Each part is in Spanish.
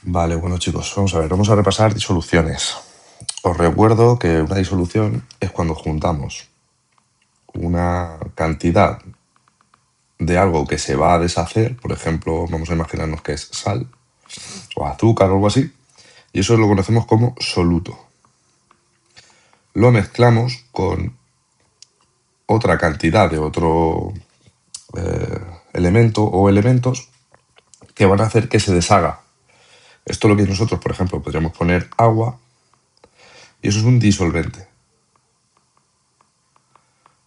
Vale, bueno chicos, vamos a ver, vamos a repasar disoluciones. Os recuerdo que una disolución es cuando juntamos una cantidad de algo que se va a deshacer, por ejemplo, vamos a imaginarnos que es sal o azúcar o algo así, y eso lo conocemos como soluto. Lo mezclamos con otra cantidad de otro elemento o elementos que van a hacer que se deshaga. Esto es lo que nosotros, por ejemplo, podríamos poner agua y eso es un disolvente.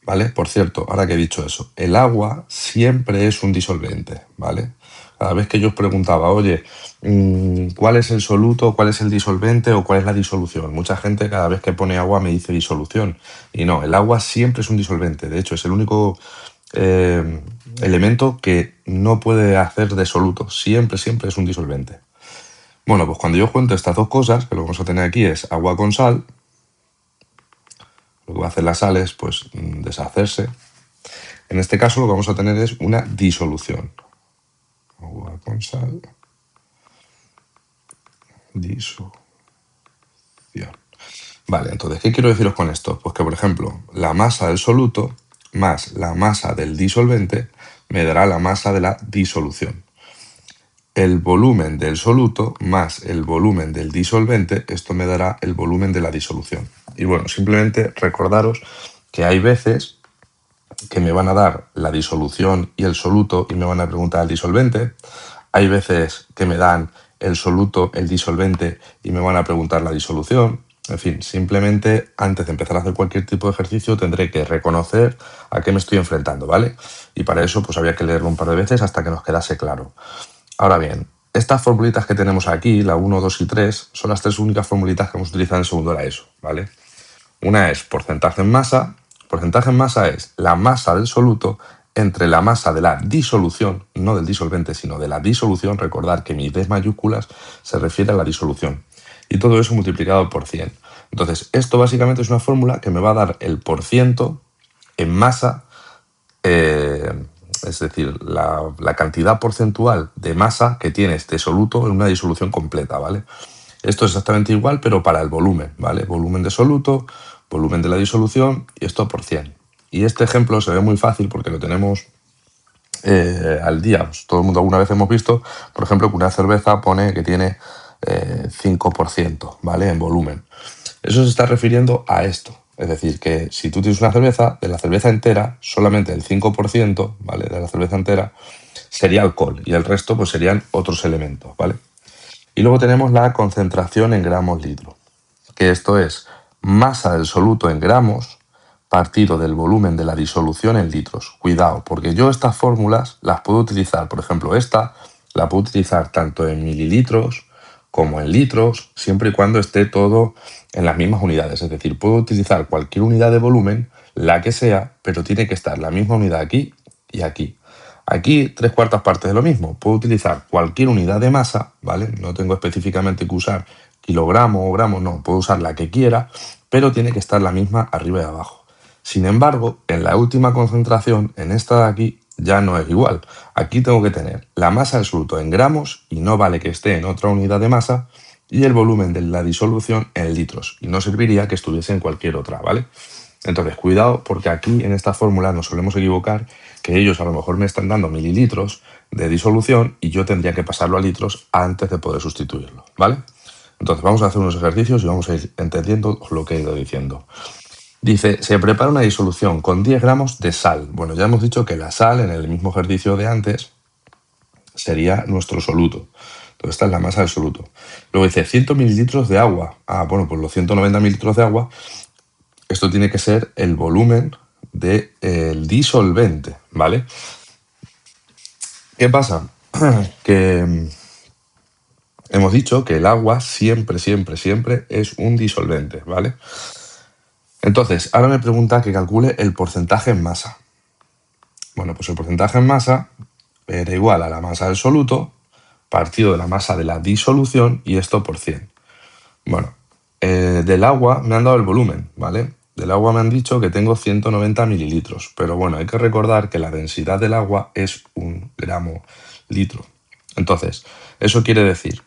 ¿Vale? Por cierto, ahora que he dicho eso, el agua siempre es un disolvente, ¿vale? Cada vez que yo os preguntaba, oye, ¿cuál es el soluto, cuál es el disolvente o cuál es la disolución? Mucha gente cada vez que pone agua me dice disolución. Y no, el agua siempre es un disolvente. De hecho, es el único elemento que no puede hacer de soluto. Siempre, siempre es un disolvente. Bueno, pues cuando yo cuento estas dos cosas, que lo que vamos a tener aquí es agua con sal, lo que va a hacer la sal es pues deshacerse. En este caso lo que vamos a tener es una disolución. Agua con sal. Disolución. Vale, entonces, ¿qué quiero deciros con esto? Pues que, por ejemplo, la masa del soluto más la masa del disolvente me dará la masa de la disolución. El volumen del soluto más el volumen del disolvente, esto me dará el volumen de la disolución. Y bueno, simplemente recordaros que hay veces que me van a dar la disolución y el soluto y me van a preguntar el disolvente. Hay veces que me dan el soluto, el disolvente y me van a preguntar la disolución. En fin, simplemente antes de empezar a hacer cualquier tipo de ejercicio tendré que reconocer a qué me estoy enfrentando, ¿vale? Y para eso pues había que leerlo un par de veces hasta que nos quedase claro. Ahora bien, estas formulitas que tenemos aquí, la 1, 2 y 3, son las tres únicas formulitas que hemos utilizado en segundo de la ESO, ¿vale? Una es porcentaje en masa. Porcentaje en masa es la masa del soluto entre la masa de la disolución, no del disolvente, sino de la disolución. Recordad que mis D mayúsculas se refiere a la disolución. Y todo eso multiplicado por 100. Entonces, esto básicamente es una fórmula que me va a dar el porciento en masa, es decir, la cantidad porcentual de masa que tiene este soluto en una disolución completa, ¿vale? Esto es exactamente igual, pero para el volumen, ¿vale? Volumen de soluto, volumen de la disolución y esto por 100. Y este ejemplo se ve muy fácil porque lo tenemos al día. Pues todo el mundo alguna vez hemos visto, por ejemplo, que una cerveza pone que tiene 5%, ¿vale? En volumen. Eso se está refiriendo a esto. Es decir, que si tú tienes una cerveza, de la cerveza entera, solamente el 5%, ¿vale? De la cerveza entera sería alcohol y el resto pues serían otros elementos, ¿vale? Y luego tenemos la concentración en gramos litro, que esto es masa del soluto en gramos partido del volumen de la disolución en litros. Cuidado, porque yo estas fórmulas las puedo utilizar, por ejemplo, esta la puedo utilizar tanto en mililitros como en litros, siempre y cuando esté todo en las mismas unidades. Es decir, puedo utilizar cualquier unidad de volumen, la que sea, pero tiene que estar la misma unidad aquí y aquí. Aquí, 3/4 partes de lo mismo. Puedo utilizar cualquier unidad de masa, ¿vale? No tengo específicamente que usar kilogramo o gramo, no, puedo usar la que quiera, pero tiene que estar la misma arriba y abajo. Sin embargo, en la última concentración, en esta de aquí, ya no es igual. Aquí tengo que tener la masa del soluto en gramos y no vale que esté en otra unidad de masa y el volumen de la disolución en litros. Y no serviría que estuviese en cualquier otra, ¿vale? Entonces, cuidado, porque aquí en esta fórmula nos solemos equivocar que ellos a lo mejor me están dando mililitros de disolución y yo tendría que pasarlo a litros antes de poder sustituirlo, ¿vale? Entonces, vamos a hacer unos ejercicios y vamos a ir entendiendo lo que he ido diciendo. Dice, se prepara una disolución con 10 gramos de sal. Bueno, ya hemos dicho que la sal, en el mismo ejercicio de antes, sería nuestro soluto. Entonces, esta es la masa del soluto. Luego dice 100 mililitros de agua. Ah, bueno, pues los 190 mililitros de agua, esto tiene que ser el volumen del disolvente, ¿vale? ¿Qué pasa? Que hemos dicho que el agua siempre, siempre, siempre es un disolvente, ¿vale? Entonces, ahora me pregunta que calcule el porcentaje en masa. Bueno, pues el porcentaje en masa era igual a la masa del soluto partido de la masa de la disolución y esto por 100. Bueno, del agua me han dado el volumen, ¿vale? Del agua me han dicho que tengo 190 mililitros, pero bueno, hay que recordar que la densidad del agua es 1 gramo litro. Entonces, eso quiere decir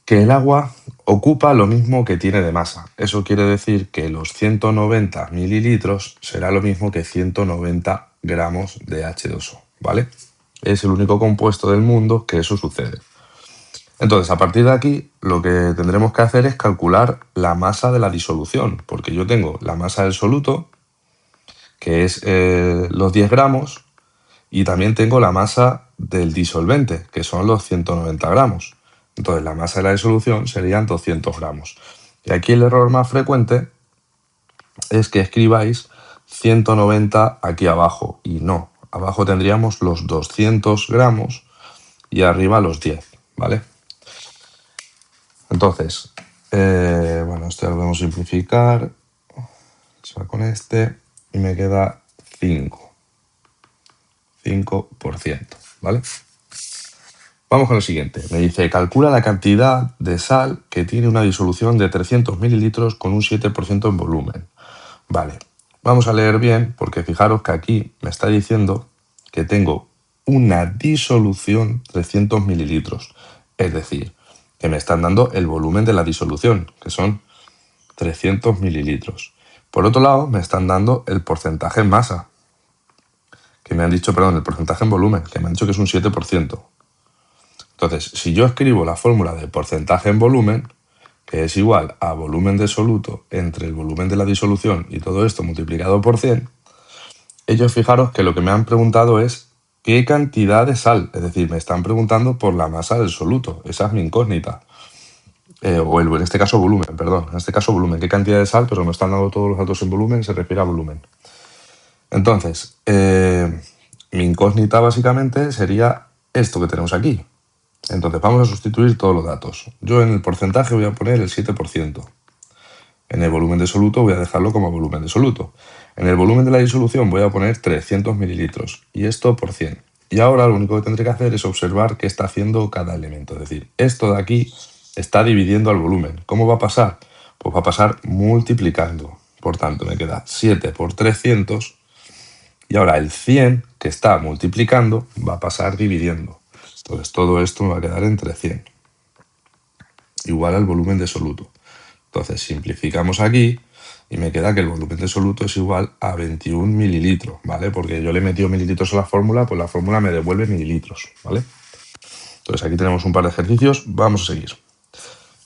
que el agua ocupa lo mismo que tiene de masa. Eso quiere decir que los 190 mililitros será lo mismo que 190 gramos de H2O, ¿vale? Es el único compuesto del mundo que eso sucede. Entonces, a partir de aquí, lo que tendremos que hacer es calcular la masa de la disolución, porque yo tengo la masa del soluto, que es los 10 gramos, y también tengo la masa del disolvente, que son los 190 gramos. Entonces, la masa de la disolución serían 200 gramos. Y aquí el error más frecuente es que escribáis 190 aquí abajo, y no. Abajo tendríamos los 200 gramos y arriba los 10, ¿vale? Entonces, bueno, esto lo podemos simplificar. Se va con este y me queda 5%, ¿vale? Vamos con el siguiente. Me dice, calcula la cantidad de sal que tiene una disolución de 300 mililitros con un 7% en volumen. Vale, vamos a leer bien porque fijaros que aquí me está diciendo que tengo una disolución 300 mililitros. Es decir, que me están dando el volumen de la disolución, que son 300 mililitros. Por otro lado, me están dando el porcentaje en masa, que me han dicho, perdón, el porcentaje en volumen, que me han dicho que es un 7%. Entonces, si yo escribo la fórmula de porcentaje en volumen, que es igual a volumen de soluto entre el volumen de la disolución y todo esto multiplicado por 100, ellos fijaros que lo que me han preguntado es qué cantidad de sal, es decir, me están preguntando por la masa del soluto, esa es mi incógnita. En este caso volumen, perdón, en este caso volumen, qué cantidad de sal, pero me están dando todos los datos en volumen, se refiere a volumen. Entonces, mi incógnita básicamente sería esto que tenemos aquí. Entonces vamos a sustituir todos los datos. Yo en el porcentaje voy a poner el 7%. En el volumen de soluto voy a dejarlo como volumen de soluto. En el volumen de la disolución voy a poner 300 mililitros y esto por 100. Y ahora lo único que tendré que hacer es observar qué está haciendo cada elemento. Es decir, esto de aquí está dividiendo al volumen. ¿Cómo va a pasar? Pues va a pasar multiplicando. Por tanto, me queda 7 por 300 y ahora el 100 que está multiplicando va a pasar dividiendo. Entonces todo esto me va a quedar entre 100, igual al volumen de soluto. Entonces simplificamos aquí y me queda que el volumen de soluto es igual a 21 mililitros, ¿vale? Porque yo le he metido mililitros a la fórmula, pues la fórmula me devuelve mililitros, ¿vale? Entonces aquí tenemos un par de ejercicios, vamos a seguir.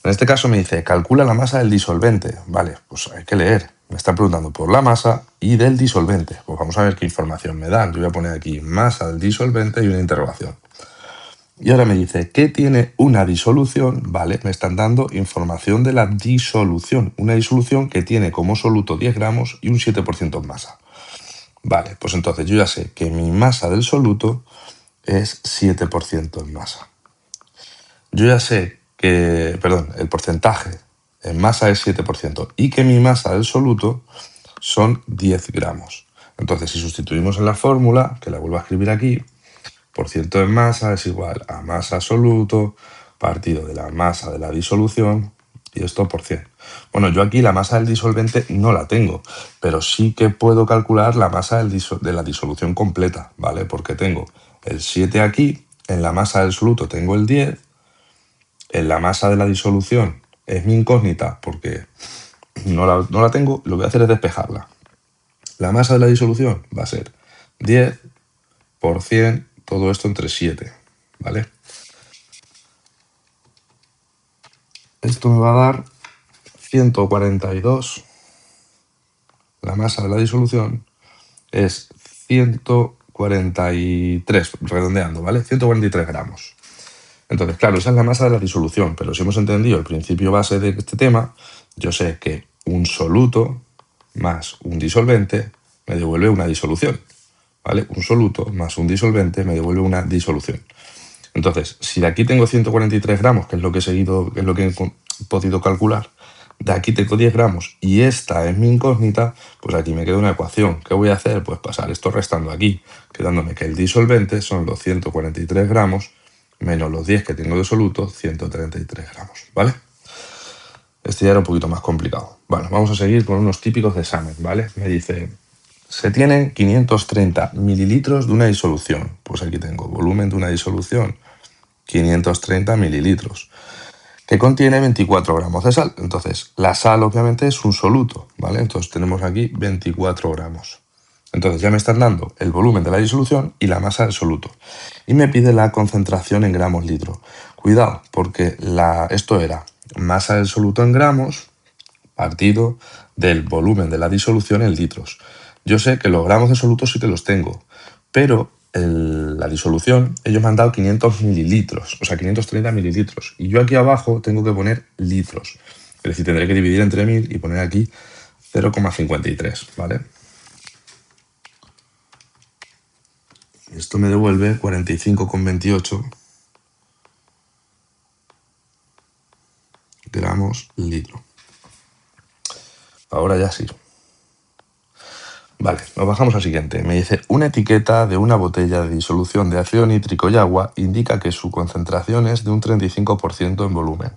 En este caso me dice, calcula la masa del disolvente. Vale, pues hay que leer. Me está preguntando por la masa y del disolvente. Pues vamos a ver qué información me dan. Yo voy a poner aquí masa del disolvente y una interrogación. Y ahora me dice, ¿qué tiene una disolución? Vale, me están dando información de la disolución. Una disolución que tiene como soluto 10 gramos y un 7% en masa. Vale, pues entonces yo ya sé que mi masa del soluto es 7% en masa. Yo ya sé que, perdón, el porcentaje en masa es 7% y que mi masa del soluto son 10 gramos. Entonces, si sustituimos en la fórmula, que la vuelvo a escribir aquí, por ciento en masa es igual a masa soluto partido de la masa de la disolución y esto por 100. Bueno, yo aquí la masa del disolvente no la tengo, pero sí que puedo calcular la masa de la disolución completa, ¿vale? Porque tengo el 7 aquí, en la masa del soluto tengo el 10, en la masa de la disolución es mi incógnita porque no la tengo, lo que voy a hacer es despejarla. La masa de la disolución va a ser 10 por 100, todo esto entre 7, ¿vale? Esto me va a dar 142. La masa de la disolución es 143, redondeando, ¿vale? 143 gramos. Entonces, claro, esa es la masa de la disolución, pero si hemos entendido el principio base de este tema, yo sé que un soluto más un disolvente me devuelve una disolución, ¿vale? Un soluto más un disolvente me devuelve una disolución. Entonces, si de aquí tengo 143 gramos, que es lo que he seguido, que es lo que he podido calcular, de aquí tengo 10 gramos y esta es mi incógnita, pues aquí me queda una ecuación. ¿Qué voy a hacer? Pues pasar esto restando aquí, quedándome que el disolvente son los 143 gramos menos los 10 que tengo de soluto, 133 gramos, ¿vale? Este ya era un poquito más complicado. Bueno, vamos a seguir con unos típicos de examen, ¿vale? Me dice, se tienen 530 mililitros de una disolución. Pues aquí tengo volumen de una disolución, 530 mililitros. que contiene 24 gramos de sal. Entonces, la sal obviamente es un soluto, ¿vale? Entonces tenemos aquí 24 gramos. Entonces ya me están dando el volumen de la disolución y la masa del soluto. Y me pide la concentración en gramos litro. Cuidado, porque esto era masa del soluto en gramos partido del volumen de la disolución en litros. Yo sé que los gramos de soluto sí que los tengo, pero la disolución, ellos me han dado 500 mililitros, o sea, 530 mililitros. Y yo aquí abajo tengo que poner litros. Es decir, tendré que dividir entre 1000 y poner aquí 0,53, ¿vale? Esto me devuelve 45,28 gramos litro. Ahora ya sí. Vale, nos bajamos al siguiente. Me dice, una etiqueta de una botella de disolución de ácido nítrico y agua indica que su concentración es de un 35% en volumen.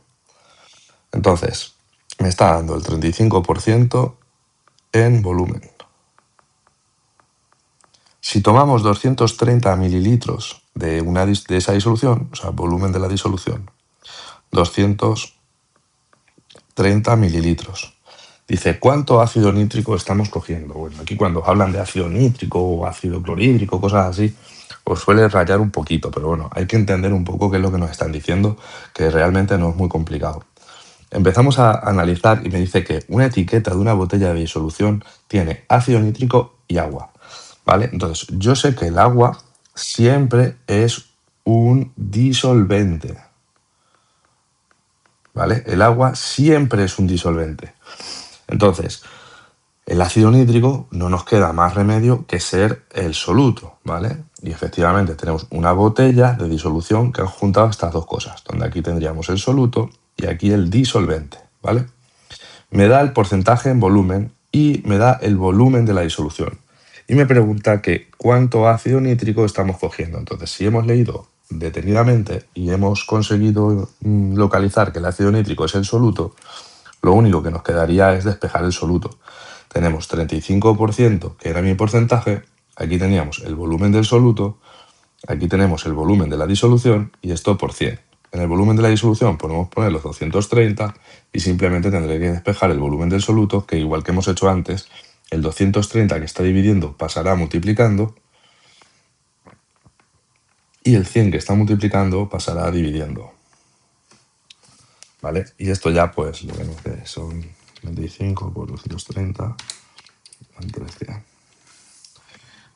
Entonces, me está dando el 35% en volumen. Si tomamos 230 mililitros de esa disolución, o sea, volumen de la disolución, 230 mililitros. Dice, ¿cuánto ácido nítrico estamos cogiendo? Bueno, aquí cuando hablan de ácido nítrico o ácido clorhídrico, cosas así, os suele rayar un poquito, pero bueno, hay que entender un poco qué es lo que nos están diciendo, que realmente no es muy complicado. Empezamos a analizar y me dice que una etiqueta de una botella de disolución tiene ácido nítrico y agua, ¿vale? Entonces, yo sé que el agua siempre es un disolvente, ¿vale? El agua siempre es un disolvente. Entonces, el ácido nítrico no nos queda más remedio que ser el soluto, ¿vale? Y efectivamente tenemos una botella de disolución que han juntado estas dos cosas, donde aquí tendríamos el soluto y aquí el disolvente, ¿vale? Me da el porcentaje en volumen y me da el volumen de la disolución. Y me pregunta que cuánto ácido nítrico estamos cogiendo. Entonces, si hemos leído detenidamente y hemos conseguido localizar que el ácido nítrico es el soluto, lo único que nos quedaría es despejar el soluto. Tenemos 35%, que era mi porcentaje, aquí teníamos el volumen del soluto, aquí tenemos el volumen de la disolución y esto por 100. En el volumen de la disolución podemos poner los 230 y simplemente tendré que despejar el volumen del soluto, que igual que hemos hecho antes, el 230 que está dividiendo pasará multiplicando y el 100 que está multiplicando pasará dividiendo. ¿Vale? Y esto ya pues lo vemos que son 25 por 230 entre 100.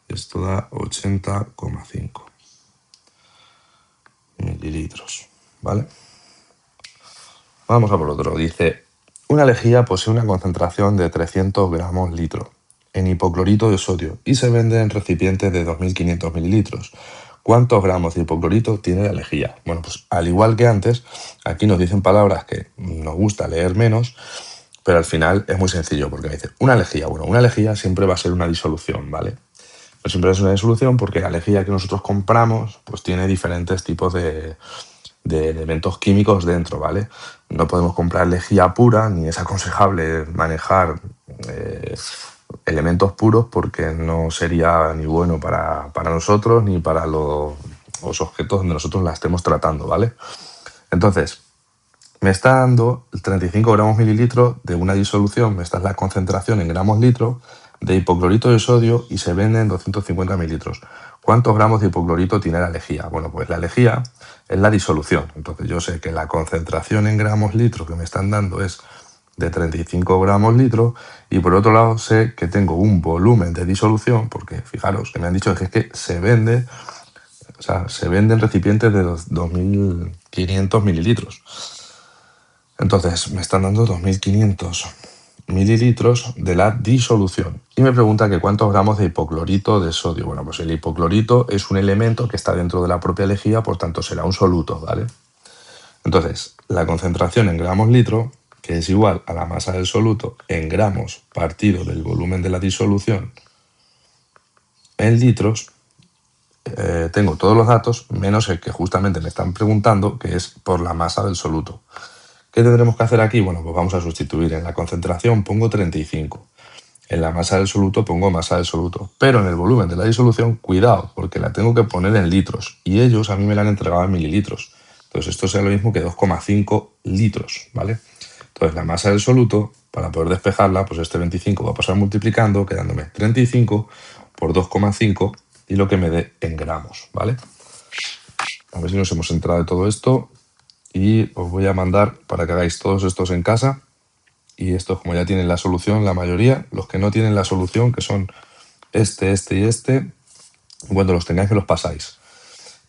Esto da 80,5 mililitros, ¿vale? Vamos a por otro. Dice, una lejía posee una concentración de 300 gramos litro en hipoclorito de sodio y se vende en recipientes de 2.500 mililitros. ¿Cuántos gramos de hipoclorito tiene la lejía? Bueno, pues al igual que antes, aquí nos dicen palabras que nos gusta leer menos, pero al final es muy sencillo porque me dice una lejía. Bueno, una lejía siempre va a ser una disolución, ¿vale? Pero siempre es una disolución porque la lejía que nosotros compramos pues tiene diferentes tipos de elementos químicos dentro, ¿vale? No podemos comprar lejía pura, ni es aconsejable manejar elementos puros porque no sería ni bueno para nosotros ni para los objetos donde nosotros la estemos tratando, ¿vale? Entonces, me está dando el 35 gramos mililitros de una disolución, esta es la concentración en gramos litro de hipoclorito de sodio y se vende en 250 mililitros. ¿Cuántos gramos de hipoclorito tiene la lejía? Bueno, pues la lejía es la disolución. Entonces yo sé que la concentración en gramos litro que me están dando es de 35 gramos litro y por otro lado sé que tengo un volumen de disolución porque fijaros que me han dicho que es que se vende, o sea, se vende en recipientes de 2.500 mililitros. Entonces me están dando 2.500 mililitros de la disolución. Y me pregunta que cuántos gramos de hipoclorito de sodio. Bueno, pues el hipoclorito es un elemento que está dentro de la propia lejía, por tanto será un soluto, ¿vale? Entonces, la concentración en gramos litro, que es igual a la masa del soluto en gramos partido del volumen de la disolución en litros, tengo todos los datos, menos el que justamente me están preguntando, que es por la masa del soluto. ¿Qué tendremos que hacer aquí? Bueno, pues vamos a sustituir. En la concentración pongo 35. En la masa del soluto pongo masa del soluto. Pero en el volumen de la disolución, cuidado, porque la tengo que poner en litros. Y ellos a mí me la han entregado en mililitros. Entonces esto sea lo mismo que 2,5 litros, ¿vale? Entonces la masa del soluto, para poder despejarla, pues este 25 va a pasar multiplicando, quedándome 35 por 2,5 y lo que me dé en gramos, ¿vale? A ver si nos hemos enterado de todo esto y os voy a mandar para que hagáis todos estos en casa. Y estos, como ya tienen la solución, la mayoría, los que no tienen la solución, que son este y este, cuando los tengáis que los pasáis.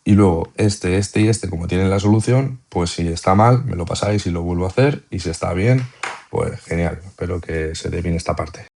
Y luego este y este, como tienen la solución, pues si está mal, me lo pasáis y lo vuelvo a hacer. Y si está bien, pues genial. Espero que se dé bien esta parte.